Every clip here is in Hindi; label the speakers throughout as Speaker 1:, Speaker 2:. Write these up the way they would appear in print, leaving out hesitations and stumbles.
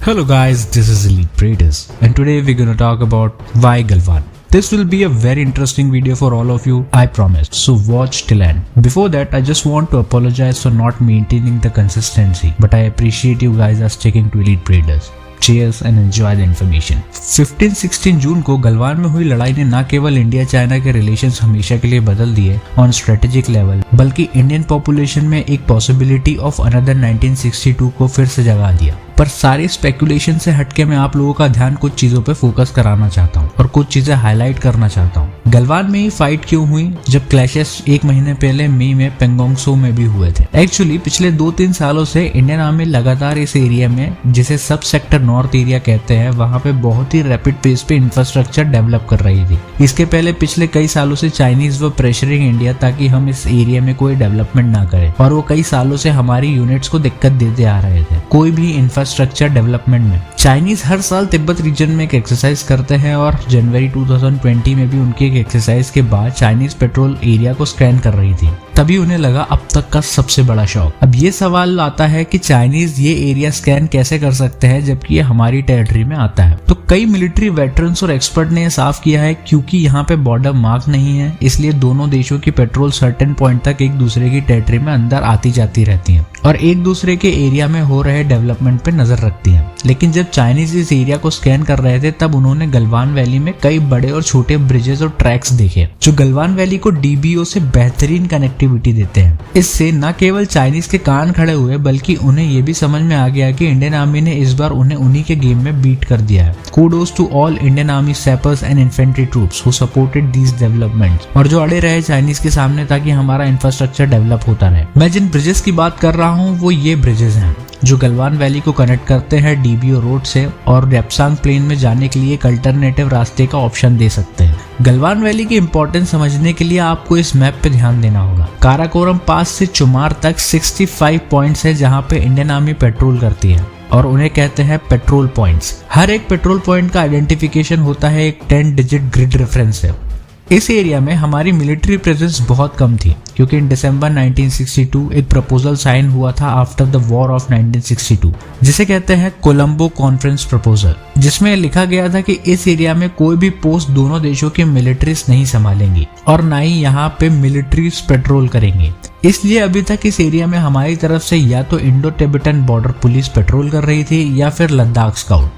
Speaker 1: Hello guys, this is Elitepredators and today we're gonna talk about why Galwan. This will be a very interesting video for all of you, I promise. So watch till end. Before that, I just want to apologize for not maintaining the consistency, but I appreciate you guys are sticking to Elitepredators. Cheers and enjoy the information. 15-16 जून को गलवान में हुई लड़ाई ने न केवल इंडिया चाइना के रिलेशंस हमेशा के लिए बदल दिए ऑन स्ट्रेटेजिक लेवल, बल्कि इंडियन पॉपुलेशन में एक पॉसिबिलिटी ऑफ अनदर 1962 को फिर से जगा दिया। पर सारी स्पेकुलेशन से हटके मैं आप लोगों का ध्यान कुछ चीजों पे फोकस कराना चाहता हूँ और कुछ चीजें हाईलाइट करना चाहता हूँ। गलवान में ही फाइट क्यों हुई, जब क्लैशेस एक महीने पहले मई में पेंगोंग सो में भी हुए थे। एक्चुअली पिछले 2-3 सालों से इंडियन आर्मी लगातार इस एरिया में, जिसे सब सेक्टर नॉर्थ एरिया कहते हैं, वहाँ पे बहुत ही रैपिड पेस पे इंफ्रास्ट्रक्चर डेवलप कर रही थी। इसके पहले पिछले कई सालों से चाइनीज वो प्रेशरिंग इंडिया ताकि हम इस एरिया में कोई डेवलपमेंट ना करें, और वो कई सालों से हमारी यूनिट्स को दिक्कत देते आ रहे थे कोई भी इंफ्रास्ट्रक्चर डेवलपमेंट में। चाइनीज हर साल तिब्बत रीजन में एक एक्सरसाइज करते हैं और जनवरी 2020 में भी उनकी एक एक्सरसाइज के बाद चाइनीज पेट्रोल एरिया को स्कैन कर रही थी। तभी उन्हें लगा अब तक का सबसे बड़ा शॉक। अब ये सवाल आता है कि चाइनीज ये एरिया स्कैन कैसे कर सकते हैं जबकि ये हमारी टेरिटरी में आता है। तो कई मिलिट्री वेटरन्स और एक्सपर्ट ने साफ किया है क्योंकि यहाँ पे बॉर्डर मार्क नहीं है, इसलिए दोनों देशों की पेट्रोल सर्टेन पॉइंट तक एक दूसरे की टेरिटरी में अंदर आती जाती रहती है और एक दूसरे के एरिया में हो रहे डेवलपमेंट पे नजर रखती है। लेकिन जब चाइनीज इस एरिया को स्कैन कर रहे थे तब उन्होंने गलवान वैली में कई बड़े और छोटे ब्रिजेस और ट्रैक्स देखे जो गलवान वैली को डीबीओ से बेहतरीन कनेक्टिविटी देते हैं। इससे न केवल चाइनीज के कान खड़े हुए बल्कि उन्हें ये भी समझ में आ गया कि इंडियन आर्मी ने इस बार उन्हें उन्हीं के गेम में बीट कर दिया है। Kudos to all Indian army sappers and infantry troops who supported these developments, और जो अड़े रहे चाइनीज के सामने ताकि हमारा इंफ्रास्ट्रक्चर डेवलप होता रहे। मैं जिन ब्रिजेस की बात कर रहा हूँ वो ये ब्रिजेस हैं जो गलवान वैली को कनेक्ट करते हैं डीबीओ रोड से और रेपसांग प्लेन में जाने के लिए एक अल्टरनेटिव रास्ते का ऑप्शन दे सकते हैं। गलवान वैली की इंपॉर्टेंस समझने के लिए आपको इस मैप पे ध्यान देना होगा। काराकोरम पास से चुमार तक 65 पॉइंट्स है जहाँ पे इंडियन आर्मी पेट्रोल करती है और उन्हें कहते हैं पेट्रोल पॉइंट्स। हर एक पेट्रोल पॉइंट का आइडेंटिफिकेशन होता है एक 10 डिजिट ग्रिड रेफरेंस से। इस एरिया में हमारी मिलिट्री प्रेजेंस बहुत कम थी क्योंकि इन दिसंबर 1962 एक प्रपोजल साइन हुआ था आफ्टर द वॉर ऑफ 1962 जिसे कहते हैं कोलंबो कॉन्फ्रेंस प्रपोजल, जिसमें लिखा गया था कि इस एरिया में कोई भी पोस्ट दोनों देशों के मिलिट्रीज नहीं संभालेंगी और ना ही यहाँ पे मिलिट्रीज पेट्रोल करेंगे। इसलिए अभी तक इस एरिया में हमारी तरफ से या तो Indo Tibetan border police petrol कर रही थी या फिर लद्दाख स्काउट।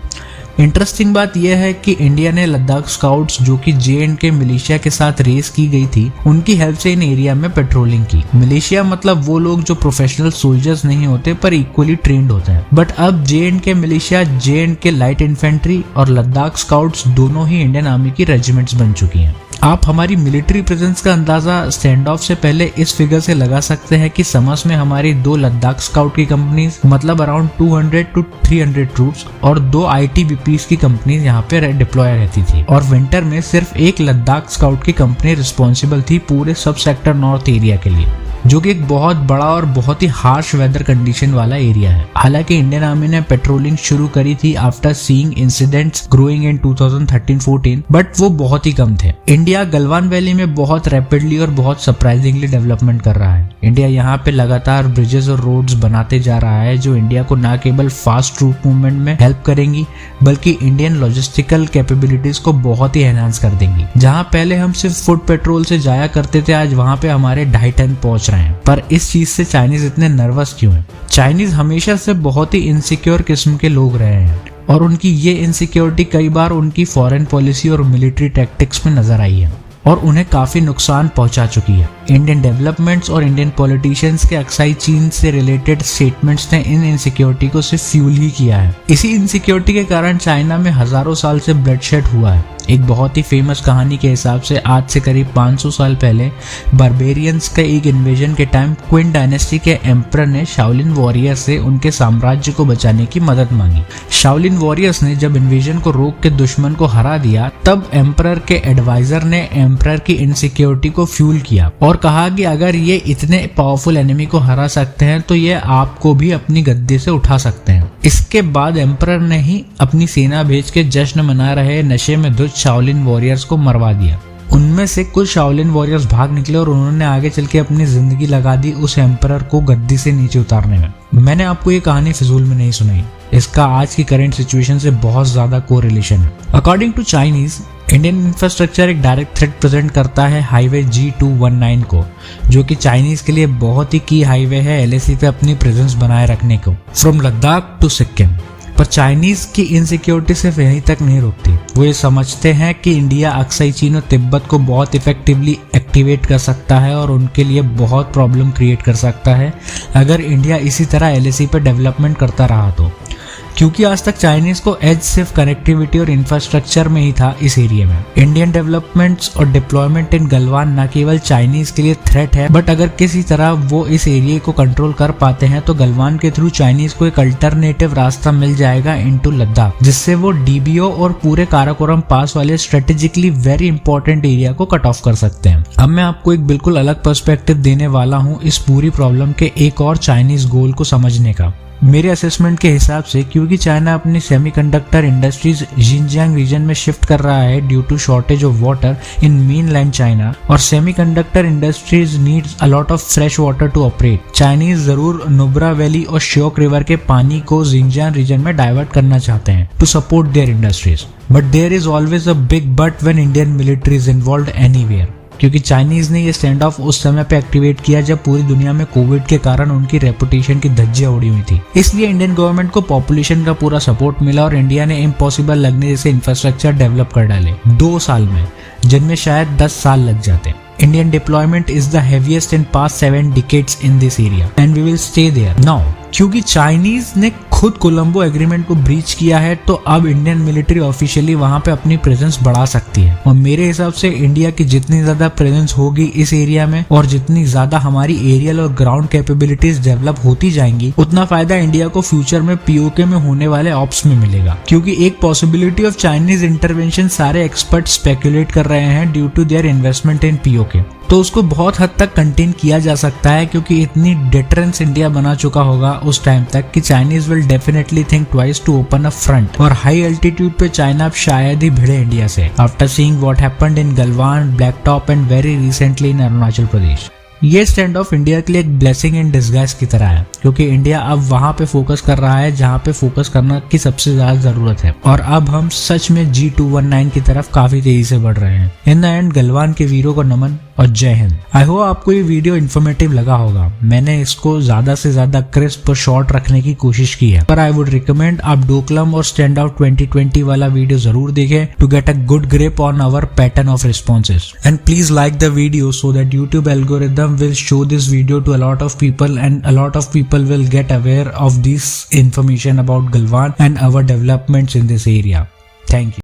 Speaker 1: इंटरेस्टिंग बात यह है कि इंडिया ने लद्दाख स्काउट्स जो कि JNK मिलिशिया के साथ रेस की गई थी उनकी हेल्प से इन एरिया में पेट्रोलिंग की। मिलिशिया मतलब वो लोग जो प्रोफेशनल सोल्जर्स नहीं होते पर इक्वली ट्रेंड होते हैं। बट अब JNK militia, JNK light infantry और लद्दाख स्काउट्स दोनों ही इंडियन आर्मी की रेजिमेंट्स बन चुकी हैं। आप हमारी मिलिट्री प्रेजेंस का अंदाजा स्टैंड ऑफ से पहले इस फिगर से लगा सकते हैं कि समर्स में हमारी 2 लद्दाख स्काउट की कंपनीज मतलब अराउंड 200 to 300 ट्रूप्स और 2 ITBPs की कंपनीज यहाँ पे डिप्लॉय रहती थी और विंटर में सिर्फ एक लद्दाख स्काउट की कंपनी रिस्पॉन्सिबल थी पूरे सब सेक्टर नॉर्थ एरिया के लिए, जो कि एक बहुत बड़ा और बहुत ही हार्श वेदर कंडीशन वाला एरिया है। हालांकि इंडियन आर्मी ने पेट्रोलिंग शुरू करी थी after seeing incidents growing in 2013-14, but वो बहुत ही कम थे। इंडिया गलवान वैली में बहुत रैपिडली और बहुत सरप्राइजिंगली डेवलपमेंट कर रहा है। इंडिया यहाँ पे लगातार ब्रिजेस और रोड्स बनाते जा रहा है जो इंडिया को न केवल फास्ट ट्रूप मूवमेंट में हेल्प करेंगी बल्कि इंडियन लॉजिस्टिकल कैपेबिलिटीज को बहुत ही एनहांस कर देंगी। जहाँ पहले हम सिर्फ फुट पेट्रोल से जाया करते थे, आज वहाँ पे हमारे 2.5 टन पहुंच रहे हैं। पर इस चीज से चाइनीज इतने नर्वस क्यों हैं? चाइनीज हमेशा से बहुत ही इनसिक्योर किस्म के लोग रहे हैं और उनकी ये इनसिक्योरिटी कई बार उनकी फॉरेन पॉलिसी और मिलिट्री टैक्टिक्स में नजर आई है और उन्हें काफी नुकसान पहुंचा चुकी है। इंडियन डेवलपमेंट्स और इंडियन पॉलिटिशियंस के अक्साई चीन से रिलेटेड स्टेटमेंट्स ने इन इनसिक्योरिटी को सिर्फ फ्यूल ही किया है। इसी इनसिक्योरिटी के कारण चाइना में हजारों साल से ब्लडशेड हुआ है। एक बहुत ही फेमस कहानी के हिसाब से आज से करीब 500 साल पहले बारबेरियंस के एक इन्वेजन के टाइम क्विन डायनेस्टी के एम्परर ने शाओलिन वॉरियर से उनके साम्राज्य को बचाने की मदद मांगी। शाओलिन वॉरियर्स ने जब इन्वेजन को रोक के दुश्मन को हरा दिया तब एम्परर के एडवाइजर ने एम्परर की इनसिक्योरिटी को फ्यूल किया और कहा कि अगर ये इतने पावरफुल एनिमी को हरा सकते हैं तो ये आपको भी अपनी गद्दी से उठा सकते हैं। इसके बाद एम्परर ने ही अपनी सेना भेज के जश्न मना रहे नशे में धुत शाओलिन वॉरियर्स को मरवा दिया। उनमें से कुछ शाओलिन वॉरियर्स भाग निकले और उन्होंने आगे चल के अपनी जिंदगी लगा दी उस एम्परर को गद्दी से नीचे उतारने में। मैंने आपको ये कहानी फिजूल में नहीं सुनाई, इसका आज की करंट सिचुएशन से बहुत ज्यादा कोरिलेशन है। According to Chinese, Indian infrastructure एक डायरेक्ट थ्रेट प्रेजेंट करता है हाईवे G219 को, जो कि चाइनीज के लिए बहुत ही की हाईवे है LAC पे अपनी प्रेजेंस बनाए रखने को, फ्रॉम लद्दाख टू सिक्किम। पर चाइनीज की इनसिक्योरिटी सिर्फ यहीं तक नहीं रुकती, वो ये समझते हैं कि इंडिया अक्साई चीन और तिब्बत को बहुत इफेक्टिवली एक्टिवेट कर सकता है और उनके लिए बहुत प्रॉब्लम क्रिएट कर सकता है अगर इंडिया इसी तरह LAC पे डेवलपमेंट करता रहा तो। क्योंकि आज तक चाइनीज को एज सिर्फ कनेक्टिविटी और इंफ्रास्ट्रक्चर में ही था इस एरिया में। इंडियन डेवलपमेंट्स और डिप्लॉयमेंट इन गलवान न केवल चाइनीज के लिए थ्रेट है, बट अगर किसी तरह वो इस एरिया को कंट्रोल कर पाते हैं तो गलवान के थ्रू चाइनीज को एक अल्टरनेटिव रास्ता मिल जाएगा इनटू लद्दाख, जिससे वो DBO और पूरे काराकोरम पास वाले स्ट्रेटेजिकली वेरी इंपॉर्टेंट एरिया को कट ऑफ कर सकते हैं। अब मैं आपको एक बिल्कुल अलग पर्सपेक्टिव देने वाला हूँ इस पूरी प्रॉब्लम के एक और चाइनीज गोल को समझने का। मेरे असेसमेंट के हिसाब से क्योंकि चाइना अपनी सेमीकंडक्टर इंडस्ट्रीज जिनजियांग रीजन में शिफ्ट कर रहा है due to shortage of water in mainland China, और semiconductor industries needs a lot of fresh water to operate, Chinese जरूर नुब्रा वैली और श्योक रिवर के पानी को जिनजियांग रीजन में डाइवर्ट करना चाहते हैं to support their industries. But there is always a big but when Indian military is involved anywhere, क्योंकि चाइनीज ने ये स्टैंड ऑफ उस समय पे एक्टिवेट किया जब पूरी दुनिया में कोविड के कारण उनकी रेपुटेशन की धज्जियां उड़ी हुई थी। इसलिए इंडियन गवर्नमेंट को पॉपुलेशन का पूरा सपोर्ट मिला और इंडिया ने इम्पॉसिबल लगने जैसे इंफ्रास्ट्रक्चर डेवलप कर डाले 2 साल में, जिनमें शायद 10 साल लग जाते। Indian deployment is the heaviest in past 7 decades in this area and we will stay there now। क्योंकि चाइनीज ने खुद कोलंबो एग्रीमेंट को ब्रीच किया है तो अब इंडियन मिलिट्री ऑफिशियली वहां पे अपनी प्रेजेंस बढ़ा सकती है, और मेरे हिसाब से इंडिया की जितनी ज्यादा प्रेजेंस होगी इस एरिया में और जितनी ज्यादा हमारी एरियल और ग्राउंड कैपेबिलिटीज डेवलप होती जाएंगी, उतना फायदा इंडिया को फ्यूचर में POK में होने वाले ऑप्स में मिलेगा। क्योंकि एक पॉसिबिलिटी ऑफ चाइनीज इंटरवेंशन सारे एक्सपर्ट स्पेकुलेट कर रहे हैं due to their investment in POK, तो उसको बहुत हद तक कंटेन किया जा सकता है क्योंकि इतनी डिटरेंस इंडिया बना चुका होगा उस टाइम तक कि Chinese will definitely think twice to open a front. और हाई एल्टीट्यूड पे चाइना अब शायद ही भिड़े इंडिया से, after seeing what happened in Galwan, Black Top and very recently in Arunachal Pradesh. ये स्टैंड ऑफ इंडिया के लिए एक ब्लेसिंग इन डिस्गाइज की तरह है, क्योंकि इंडिया अब वहां पे फोकस कर रहा है जहां पे फोकस करना की सबसे ज्यादा जरूरत है, और अब हम सच में G219 की तरफ काफी तेजी से बढ़ रहे हैं। इन द एंड गलवान के वीरों को नमन और जय हिंद। आई होप आपको ये वीडियो इन्फॉर्मेटिव लगा होगा। मैंने इसको ज्यादा से ज्यादा क्रिस्प और शॉर्ट रखने की कोशिश की है, पर आई वुड रिकमेंड आप डोकलम और स्टैंड आउट 2020 वाला वीडियो जरूर देखें to get a good grip on our pattern of responses. And please like the video so that YouTube algorithm will show this video to a lot of people and a lot of people will get aware of this information about Galwan and our developments in this area. Thank you.